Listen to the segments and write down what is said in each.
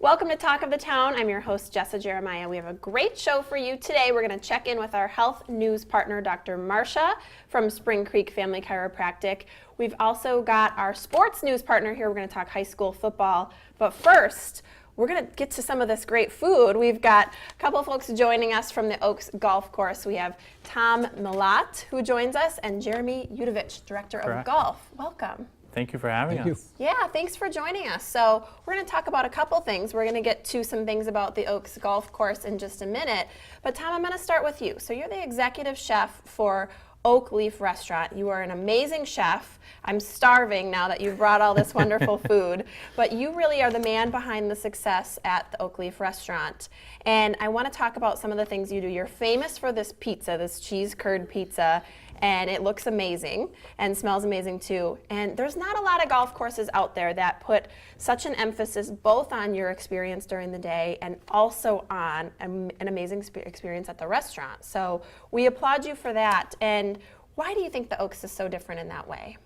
Welcome to Talk of the Town. I'm your host, Jessa Jeremiah. We have a great show for you today. We're going to check in with our health news partner, Dr. Marcia from Spring Creek Family Chiropractic. We've also got our sports news partner here. We're going to talk high school football. But first, we're going to get to some of this great food. We've got a couple of folks joining us from the Oaks Golf Course. We have Tom Milat, who joins us, and Jeremy Udovich, Director of Golf. Welcome. Thank you for having us. Yeah, thanks for joining us. So we're going to talk about a couple things. We're going to get to some things about the Oaks Golf Course in just a minute. But Tom, I'm going to start with you. So you're the executive chef for Oak Leaf Restaurant. You are an amazing chef. I'm starving now that you've brought all this wonderful food. But you really are the man behind the success at the Oak Leaf Restaurant. And I want to talk about some of the things you do. You're famous for this pizza, this cheese curd pizza. And it looks amazing and smells amazing too. And there's not a lot of golf courses out there that put such an emphasis both on your experience during the day and also on an amazing experience at the restaurant. So we applaud you for that. And why do you think the Oaks is so different in that way?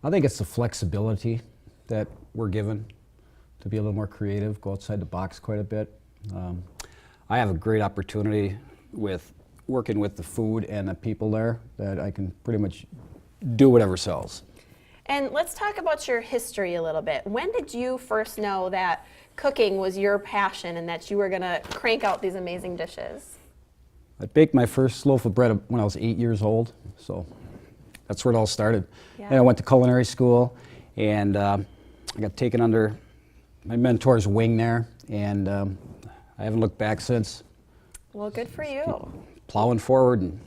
I think it's the flexibility that we're given to be a little more creative, go outside the box quite a bit. I have a great opportunity with working with the food and the people there that I can pretty much do whatever sells. And let's talk about your history a little bit. When did you first know that cooking was your passion and that you were going to crank out these amazing dishes? I baked my first loaf of bread when I was 8 years old, so that's where it all started. Yeah. And I went to culinary school, and I got taken under my mentor's wing there, and I haven't looked back since. Well, good for you. Plowing forward and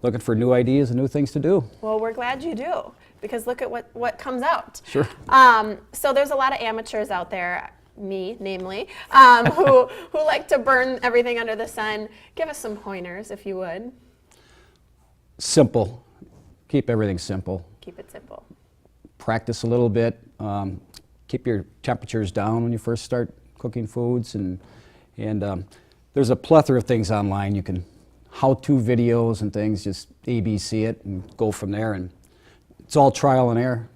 looking for new ideas and new things to do. Well, we're glad you do, because look at what comes out. Sure. So there's a lot of amateurs out there, me namely, who like to burn everything under the sun. Give us some pointers, if you would. Simple. Keep everything simple. Keep it simple. Practice a little bit. Keep your temperatures down when you first start cooking foods, and there's a plethora of things online. You can how-to videos and things, just ABC it and go from there, and it's all trial and error.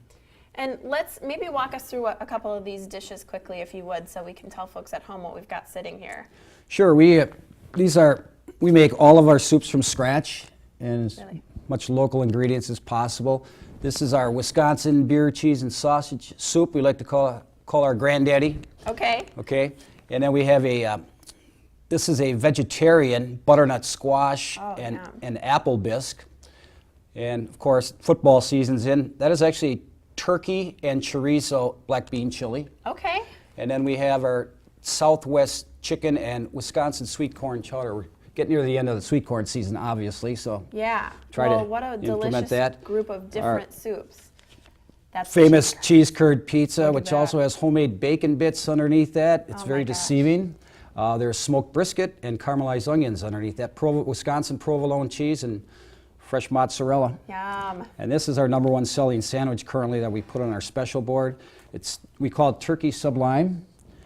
And let's maybe walk us through a couple of these dishes quickly, if you would, so we can tell folks at home what we've got sitting here. Sure. We make all of our soups from scratch, and as much local ingredients as possible. This is our Wisconsin beer, cheese, and sausage soup. We like to call our granddaddy. Okay. Okay. And then we have this is a vegetarian butternut squash and apple bisque. And of course, football season's in. That is actually turkey and chorizo black bean chili. Okay. And then we have our Southwest chicken and Wisconsin sweet corn chowder. We're getting near the end of the sweet corn season, obviously, yeah. Try to what a implement delicious that. group of different soups. That's Famous cheese curd pizza, which that. also has homemade bacon bits underneath that. It's Oh very my gosh. deceiving. There's smoked brisket and caramelized onions underneath that. Wisconsin provolone cheese and fresh mozzarella. Yum. And this is our #1 selling sandwich currently that we put on our special board. We call it Turkey Sublime.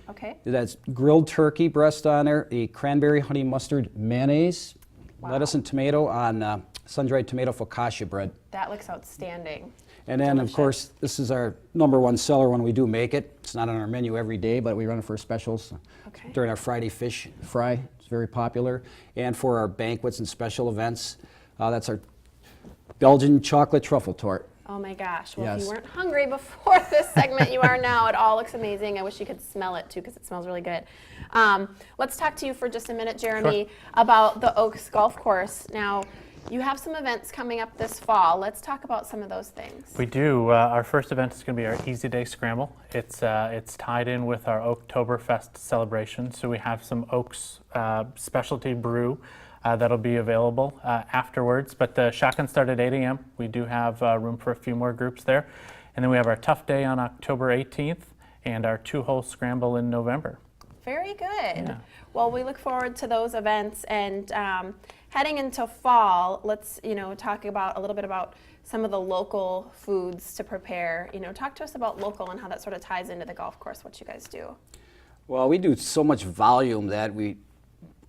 Okay. That's grilled turkey breast on there, a cranberry honey mustard mayonnaise, lettuce and tomato on sun-dried tomato focaccia bread. That looks outstanding. And then, of course, this is our #1 seller when we do make it. It's not on our menu every day, but we run it for specials during our Friday fish fry. It's very popular. And for our banquets and special events, that's our Belgian chocolate truffle tart. Oh my gosh. Well, if Yes. you weren't hungry before this segment, you are now. It all looks amazing. I wish you could smell it too, because it smells really good. Let's talk to you for just a minute, Jeremy, about the Oaks Golf Course. Now, you have some events coming up this fall. Let's talk about some of those things. We do. Our first event is going to be our Easy Day Scramble. It's tied in with our Oktoberfest celebration. So we have some Oaks specialty brew that'll be available afterwards. But the shotgun start at 8 a.m. We do have room for a few more groups there. And then we have our Tough Day on October 18th and our 2-hole scramble in November. Very good. Yeah. Well, we look forward to those events, and heading into fall, let's talk about a little bit about some of the local foods to prepare. Talk to us about local and how that sort of ties into the golf course, what you guys do. Well, we do so much volume that we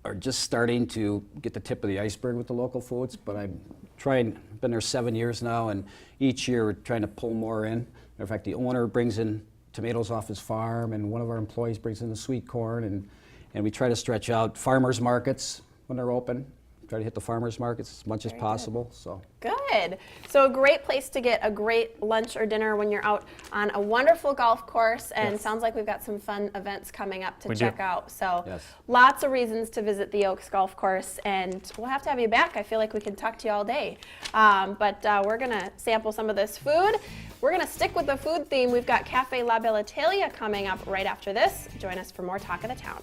are just starting to get the tip of the iceberg with the local foods, but been there 7 years now, and each year we're trying to pull more in. Matter of fact, the owner brings in tomatoes off his farm, and one of our employees brings in the sweet corn, and we try to stretch out farmers markets when they're open. Try to hit the farmers markets as much as possible. So. Good. So a great place to get a great lunch or dinner when you're out on a wonderful golf course, and Yes. sounds like we've got some fun events coming up to We check do. out. So Yes. lots of reasons to visit the Oaks Golf Course, and we'll have to have you back. I feel like we could talk to you all day. But we're going to sample some of this food. We're going to stick with the food theme. We've got Cafe La Bella Italia coming up right after this. Join us for more Talk of the Town.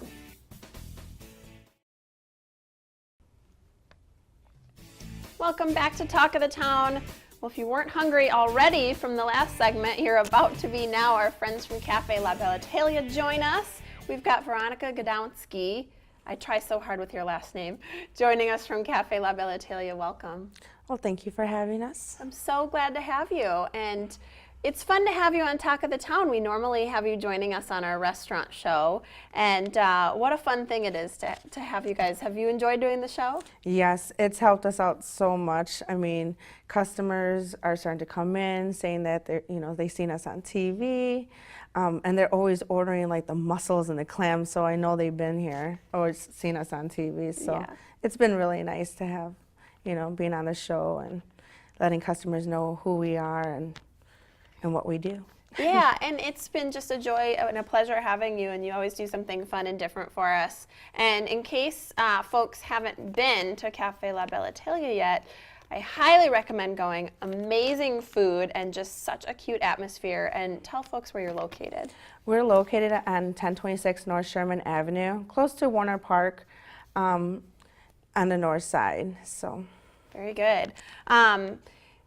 Welcome back to Talk of the Town. Well, if you weren't hungry already from the last segment, you're about to be now. Our friends from Cafe La Bella Italia join us. We've got Veronica Godowski. I try so hard with your last name. Joining us from Cafe La Bella Italia. Welcome. Well, thank you for having us. I'm so glad to have you. And it's fun to have you on Talk of the Town. We normally have you joining us on our restaurant show. And what a fun thing it is to have you guys. Have you enjoyed doing the show? Yes, it's helped us out so much. I mean, customers are starting to come in saying that they've seen us on TV, and they're always ordering like the mussels and the clams. So I know they've been here or seen us on TV. So Yeah. it's been really nice to have, being on the show and letting customers know who we are and what we do. Yeah, and it's been just a joy and a pleasure having you, and you always do something fun and different for us. And in case folks haven't been to Cafe La Bella Italia yet, I highly recommend going. Amazing food and just such a cute atmosphere. And tell folks where you're located. We're located on 1026 North Sherman Avenue, close to Warner Park, on the north side. So. Very good.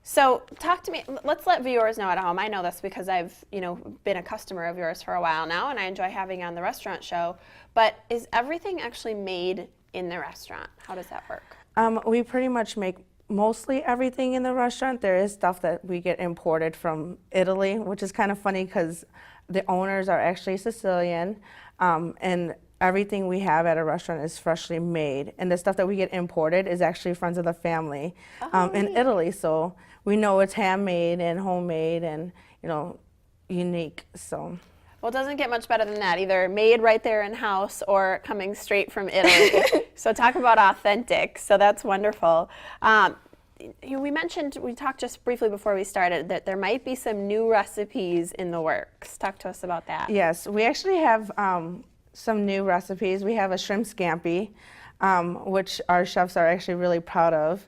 So talk to me, let's let viewers know at home. I know this because I've, been a customer of yours for a while now, and I enjoy having you on the restaurant show. But is everything actually made in the restaurant? How does that work? We pretty much make mostly everything in the restaurant. There is stuff that we get imported from Italy, which is kind of funny because the owners are actually Sicilian, and everything we have at a restaurant is freshly made. And the stuff that we get imported is actually friends of the family in Italy. So we know it's handmade and homemade and, unique. So. Well, it doesn't get much better than that, either made right there in house or coming straight from Italy. So talk about authentic. So that's wonderful. We talked just briefly before we started that there might be some new recipes in the works. Talk to us about that. Yes, we actually have some new recipes. We have a shrimp scampi, which our chefs are actually really proud of.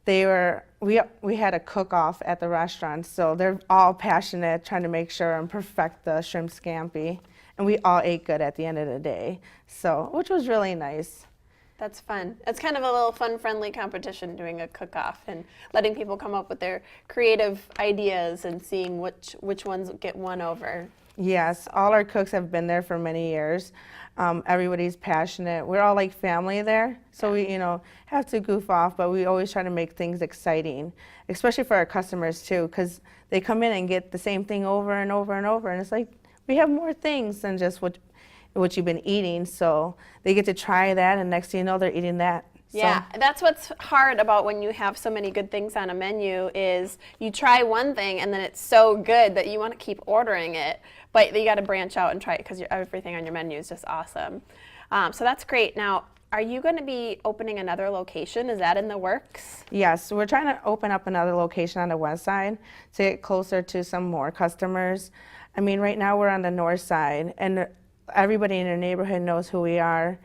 We had a cook-off at the restaurant, so they're all passionate, trying to make sure and perfect the shrimp scampi, and we all ate good at the end of the day, so which was really nice. That's fun. It's kind of a little fun, friendly competition, doing a cook-off and letting people come up with their creative ideas and seeing which ones get won over. Yes, all our cooks have been there for many years. Everybody's passionate. We're all like family there, so we, have to goof off, but we always try to make things exciting, especially for our customers too, because they come in and get the same thing over and over and over, and it's like we have more things than just what you've been eating. So they get to try that, and next thing you know, they're eating that. Yeah, that's what's hard about when you have so many good things on a menu is you try one thing and then it's so good that you want to keep ordering it, but you got to branch out and try it because everything on your menu is just awesome. So that's great. Now, are you going to be opening another location? Is that in the works? Yes, we're trying to open up another location on the west side to get closer to some more customers. I mean, right now we're on the north side, and everybody in the neighborhood knows who we are,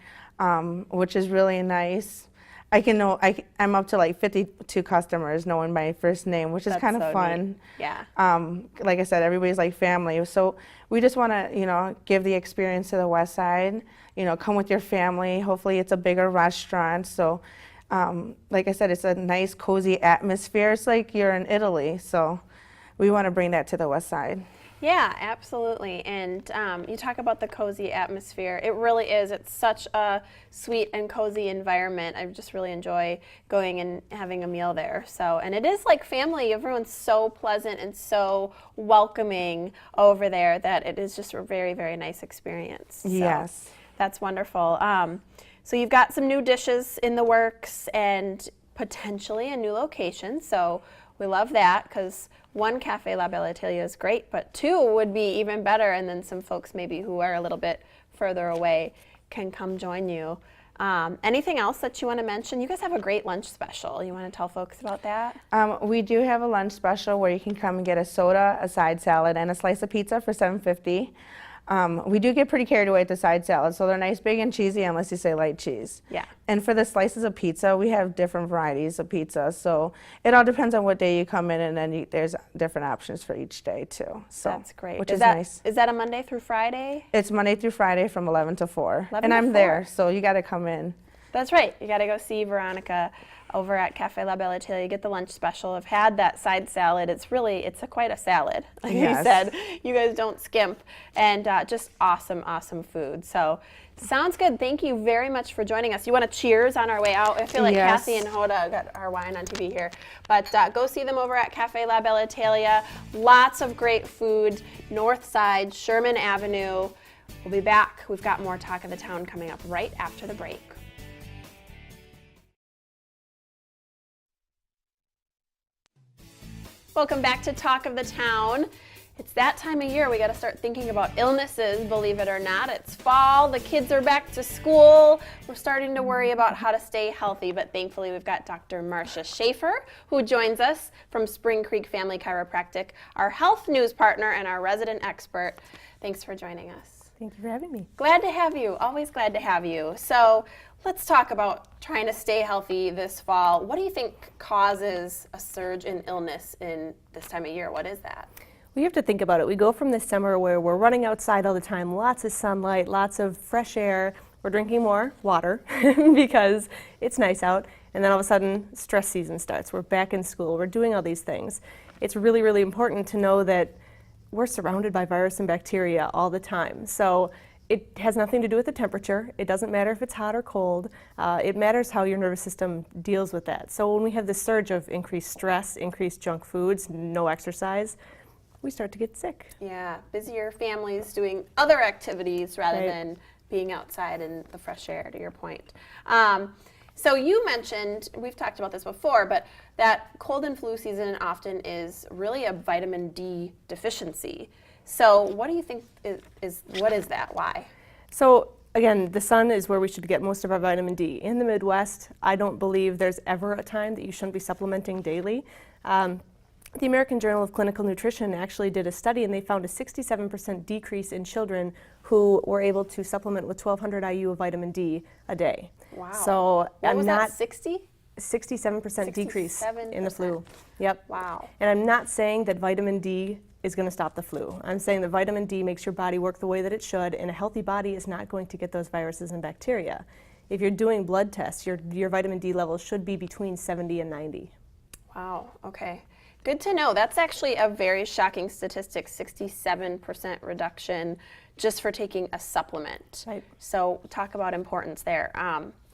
which is really nice. I'm up to like 52 customers knowing my first name, which is kind of so fun. neat. Yeah. Like I said, everybody's like family. So we just want to, give the experience to the west side. Come with your family. Hopefully it's a bigger restaurant. So like I said, it's a nice, cozy atmosphere. It's like you're in Italy. So we want to bring that to the west side. Yeah, absolutely. And you talk about the cozy atmosphere. It really is. It's such a sweet and cozy environment. I just really enjoy going and having a meal there. So, and it is like family. Everyone's so pleasant and so welcoming over there that it is just a very, very nice experience. So Yes. that's wonderful. So you've got some new dishes in the works and potentially a new location. So we love that because one Cafe La Belle Italia is great, but 2 would be even better, and then some folks maybe who are a little bit further away can come join you. Anything else that you want to mention? You guys have a great lunch special. You want to tell folks about that? We do have a lunch special where you can come and get a soda, a side salad, and a slice of pizza for $7.50. We do get pretty carried away with the side salad, so they're nice, big, and cheesy unless you say light cheese. Yeah. And for the slices of pizza, we have different varieties of pizza, so it all depends on what day you come in, and then there's different options for each day too. So That's great. which is nice. Is that a Monday through Friday? It's Monday through Friday from 11 to 4, 11 and to I'm 4. there, so you got to come in. That's right. You got to go see Veronica over at Cafe La Belle Italia. Get the lunch special. I've had that side salad. It's quite a salad. Like you Yes. said, you guys don't skimp, and just awesome, awesome food. So sounds good. Thank you very much for joining us. You want to cheers on our way out? I feel like Yes. Kathy and Hoda got our wine on TV here, but go see them over at Cafe La Belle Italia. Lots of great food. North Side, Sherman Avenue. We'll be back. We've got more Talk of the Town coming up right after the break. Welcome back to Talk of the Town. It's that time of year we got to start thinking about illnesses, believe it or not. It's fall, the kids are back to school. We're starting to worry about how to stay healthy, but thankfully we've got Dr. Marcia Schaefer, who joins us from Spring Creek Family Chiropractic, our health news partner and our resident expert. Thanks for joining us. Thank you for having me. Glad to have you, always glad to have you. So let's talk about trying to stay healthy this fall. What do you think causes a surge in illness in this time of year? What is that? We have to think about it. We go from this summer where we're running outside all the time, lots of sunlight, lots of fresh air. We're drinking more water because it's nice out. And then all of a sudden, stress season starts. We're back in school. We're doing all these things. It's really, really important to know that we're surrounded by virus and bacteria all the time. So it has nothing to do with the temperature. It doesn't matter if it's hot or cold. It matters how your nervous system deals with that. So when we have this surge of increased stress, increased junk foods, no exercise, we start to get sick. Yeah, busier families doing other activities rather Right. than being outside in the fresh air, to your point. So you mentioned, we've talked about this before, but that cold and flu season often is really a vitamin D deficiency. So what do you think what is that? Why? So again, the sun is where we should get most of our vitamin D. In the Midwest, I don't believe there's ever a time that you shouldn't be supplementing daily. The American Journal of Clinical Nutrition actually did a study, and they found a 67% decrease in children who were able to supplement with 1,200 IU of vitamin D a day. Wow. So What I'm was not that, 60? 67% decrease in the 67%. flu. Yep. Wow. And I'm not saying that vitamin D is going to stop the flu. I'm saying that vitamin D makes your body work the way that it should, and a healthy body is not going to get those viruses and bacteria. If you're doing blood tests, your vitamin D levels should be between 70 and 90. Wow, okay. Good to know. That's actually a very shocking statistic, 67% reduction just for taking a supplement. Right. So talk about importance there.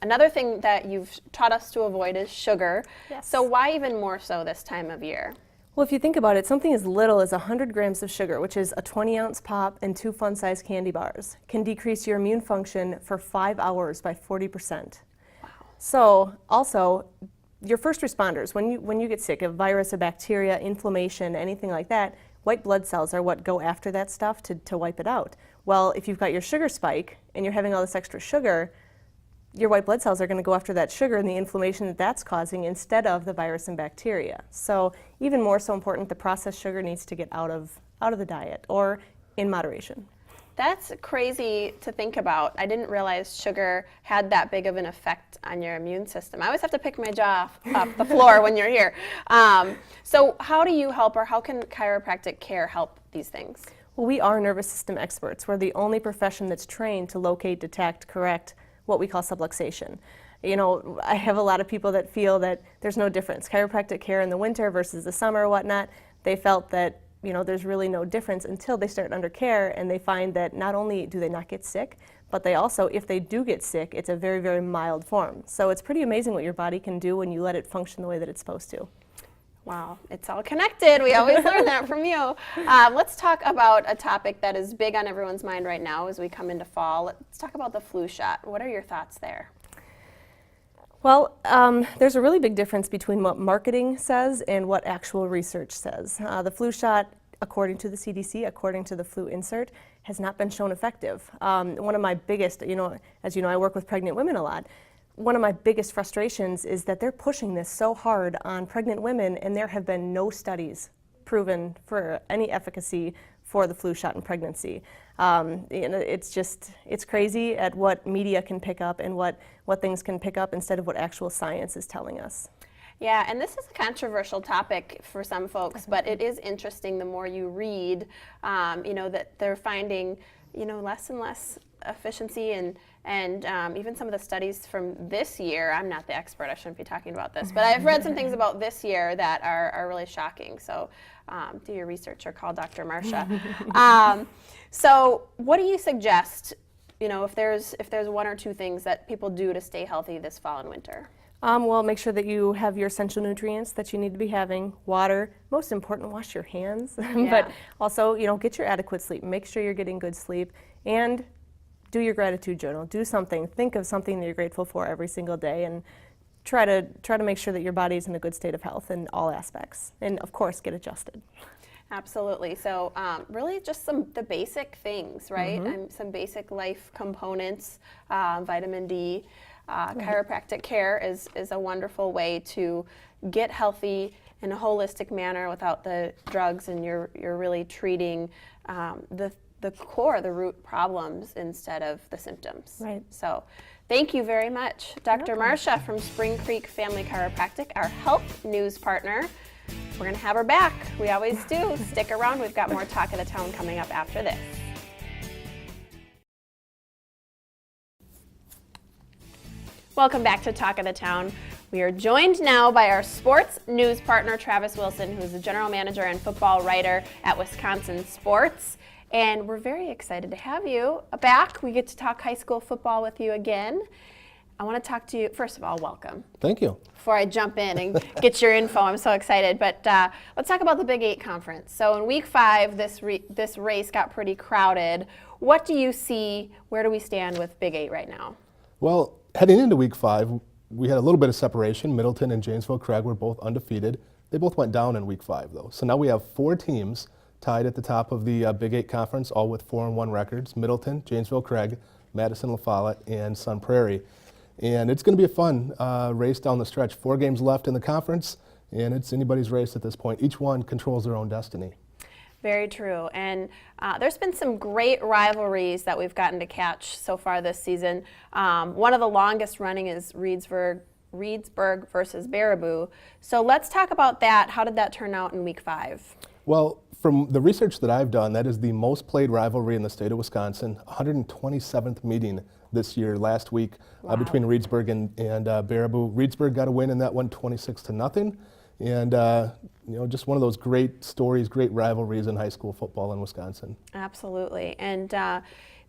Another thing that you've taught us to avoid is sugar. Yes. So why even more so this time of year? Well, if you think about it, something as little as 100 grams of sugar, which is a 20-ounce pop and 2 fun-sized candy bars, can decrease your immune function for 5 hours by 40%. Wow. So also, your first responders, when you get sick, a virus, a bacteria, inflammation, anything like that, white blood cells are what go after that stuff to wipe it out. Well, if you've got your sugar spike and you're having all this extra sugar, your white blood cells are going to go after that sugar and the inflammation that that's causing instead of the virus and bacteria. So even more so important, the processed sugar needs to get out of the diet or in moderation. That's crazy to think about. I didn't realize sugar had that big of an effect on your immune system. I always have to pick my jaw off the floor when you're here. So how do you help, or how can chiropractic care help these things? Well, we are nervous system experts. We're the only profession that's trained to locate, detect, correct what we call subluxation. You know, I have a lot of people that feel that there's no difference. Chiropractic care in the winter versus the summer or whatnot, they felt that, you know, there's really no difference until they start under care and they find that not only do they not get sick, but they also, if they do get sick, it's a very, very mild form. So it's pretty amazing what your body can do when you let it function the way that it's supposed to. Wow, it's all connected. We always learn that from you. Let's talk about a topic that is big on everyone's mind right now as we come into fall. Let's talk about the flu shot. What are your thoughts there? Well, there's a really big difference between what marketing says and what actual research says. The flu shot, according to the CDC, according to the flu insert, has not been shown effective. One of my biggest, as you know, I work with pregnant women a lot. One of my biggest frustrations is that they're pushing this so hard on pregnant women, and there have been no studies proven for any efficacy for the flu shot in pregnancy. It's crazy at what media can pick up and what things can pick up instead of what actual science is telling us. Yeah, and this is a controversial topic for some folks, but it is interesting the more you read, that they're finding, less and less efficiency and even some of the studies from this year. I'm not the expert, I shouldn't be talking about this, but I've read some things about this year that are really shocking. So do your research or call Dr. Marcia. So what do you suggest, if there's one or two things that people do to stay healthy this fall and winter? Well, make sure that you have your essential nutrients that you need to be having, water, most important, wash your hands, but also, get your adequate sleep. Make sure you're getting good sleep, and do your gratitude journal. Do something. Think of something that you're grateful for every single day, and try to make sure that your body's in a good state of health in all aspects, and of course, get adjusted. Absolutely. So really just the basic things, right? Some basic life components, vitamin D. Chiropractic care is a wonderful way to get healthy in a holistic manner without the drugs, and you're really treating the core, the root problems instead of the symptoms. Right. So thank you very much, Dr. Marcia from Spring Creek Family Chiropractic, our health news partner. We're going to have her back. We always do. Stick around. We've got more Talk of the Town coming up after this. Welcome back to Talk of the Town. We are joined now by our sports news partner, Travis Wilson, who is the general manager and football writer at Wisconsin Sports. And we're very excited to have you back. We get to talk high school football with you again. I want to talk to you, first of all, welcome. Thank you. Before I jump in and get your info, I'm so excited. But let's talk about the Big 8 Conference. So in Week 5, this race got pretty crowded. What do you see? Where do we stand with Big 8 right now? Well, heading into Week 5, we had a little bit of separation. Middleton and Janesville Craig were both undefeated. They both went down in Week 5, though. So now we have 4 teams tied at the top of the Big 8 Conference, all with 4-1 records. Middleton, Janesville Craig, Madison La Follette, and Sun Prairie. And it's going to be a fun race down the stretch. 4 games left in the conference, and it's anybody's race at this point. Each one controls their own destiny. Very true. And there's been some great rivalries that we've gotten to catch so far this season. One of the longest running is Reedsburg versus Baraboo. So let's talk about that. How did that turn out in Week 5? Well, from the research that I've done, that is the most played rivalry in the state of Wisconsin. 127th meeting this year, last week, between Reedsburg and Baraboo. Reedsburg got a win in that one, 26-0. And just one of those great stories, great rivalries in high school football in Wisconsin. Absolutely. And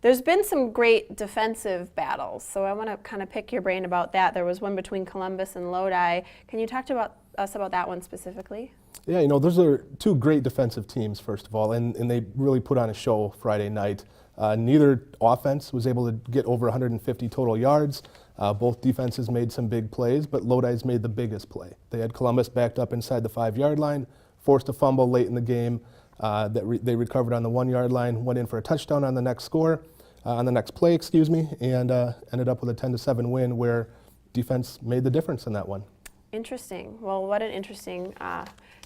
there's been some great defensive battles. So I want to kind of pick your brain about that. There was one between Columbus and Lodi. Can you talk to us about that one specifically? Yeah, those are 2 great defensive teams, first of all, and they really put on a show Friday night. Neither offense was able to get over 150 total yards. Both defenses made some big plays, but Lodi's made the biggest play. They had Columbus backed up inside the 5-yard line, forced a fumble late in the game. They recovered on the 1-yard line, went in for a touchdown on the next play, and ended up with a 10-7 win where defense made the difference in that one. Interesting. Well, what an interesting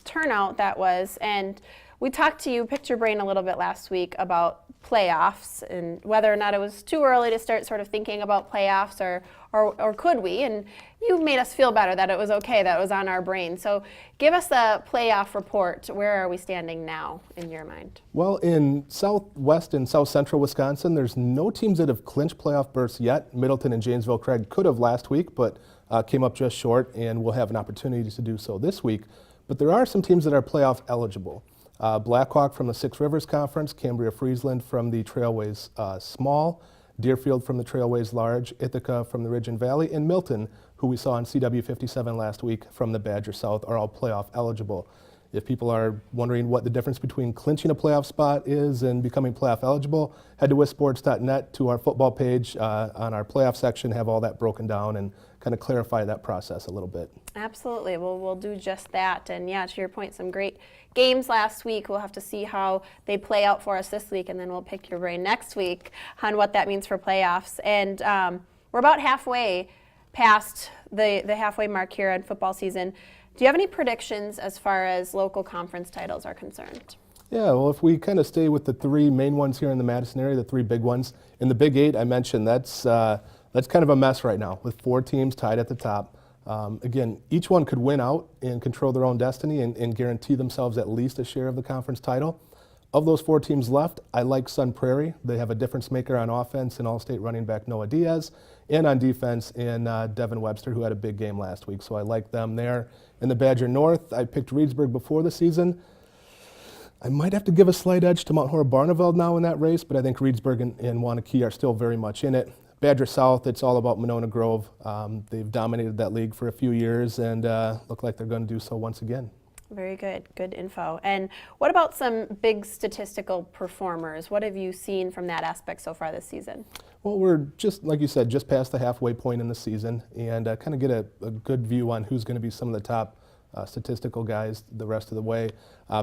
turnout that was. And we picked your brain a little bit last week about playoffs and whether or not it was too early to start sort of thinking about playoffs or could we? And you made us feel better that it was okay, that it was on our brain. So give us a playoff report. Where are we standing now in your mind? Well, in southwest and south central Wisconsin, there's no teams that have clinched playoff berths yet. Middleton and Janesville Craig could have last week, but came up just short and will have an opportunity to do so this week. But there are some teams that are playoff eligible. Blackhawk from the Six Rivers Conference, Cambria-Friesland from the Trailways Small, Deerfield from the Trailways Large, Ithaca from the Ridge and Valley, and Milton, who we saw on CW57 last week from the Badger South, are all playoff eligible. If people are wondering what the difference between clinching a playoff spot is and becoming playoff eligible, head to wisports.net to our football page on our playoff section, have all that broken down and kind of clarify that process a little bit. Absolutely. Well, we'll do just that. And yeah, to your point, some great games last week. We'll have to see how they play out for us this week, and then we'll pick your brain next week on what that means for playoffs. And we're about halfway past the halfway mark here on football season. Do you have any predictions as far as local conference titles are concerned? Yeah, well, if we kind of stay with the three main ones here in the Madison area, the three big ones, in the Big Eight I mentioned, that's kind of a mess right now with 4 teams tied at the top. Again, each one could win out and control their own destiny and guarantee themselves at least a share of the conference title. Of those 4 teams left, I like Sun Prairie. They have a difference maker on offense in All-State running back Noah Diaz, and on defense in Devin Webster, who had a big game last week. So I like them there. In the Badger North, I picked Reedsburg before the season. I might have to give a slight edge to Mount Horeb-Barneveld now in that race, but I think Reedsburg and Wanakee are still very much in it. Badger South, it's all about Monona Grove. They've dominated that league for a few years and look like they're going to do so once again. Very good. Good info. And what about some big statistical performers? What have you seen from that aspect so far this season? Well, we're just, like you said, just past the halfway point in the season and kind of get a good view on who's going to be some of the top statistical guys the rest of the way.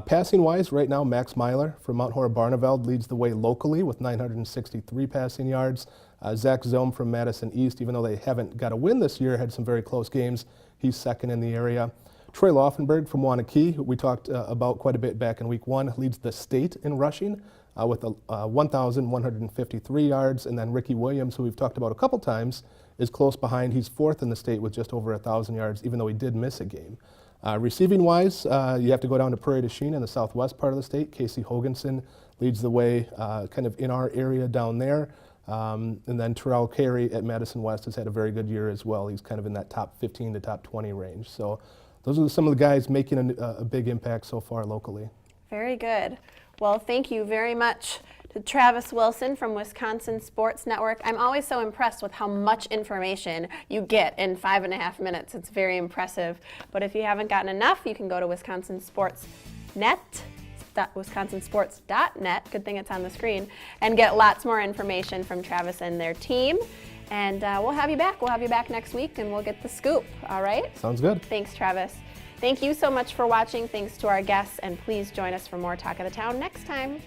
Passing-wise, right now, Max Myler from Mount Horeb-Barneveld leads the way locally with 963 passing yards. Zach Zome from Madison East, even though they haven't got a win this year, had some very close games. He's second in the area. Troy Laufenberg from Wanakee, who we talked about quite a bit back in week 1, leads the state in rushing with 1,153 yards. And then Ricky Williams, who we've talked about a couple times, is close behind. He's 4th in the state with just over 1,000 yards, even though he did miss a game. Receiving-wise, you have to go down to Prairie du Chien in the southwest part of the state. Casey Hoganson leads the way kind of in our area down there. And then Terrell Carey at Madison West has had a very good year as well. He's kind of in that top 15 to top 20 range. So those are some of the guys making a big impact so far locally. Very good. Well, thank you very much to Travis Wilson from Wisconsin Sports Network. I'm always so impressed with how much information you get in 5.5 minutes. It's very impressive. But if you haven't gotten enough, you can go to wisconsinsports.net, good thing it's on the screen, and get lots more information from Travis and their team. And we'll have you back. We'll have you back next week, and we'll get the scoop, all right? Sounds good. Thanks, Travis. Thank you so much for watching. Thanks to our guests, and please join us for more Talk of the Town next time.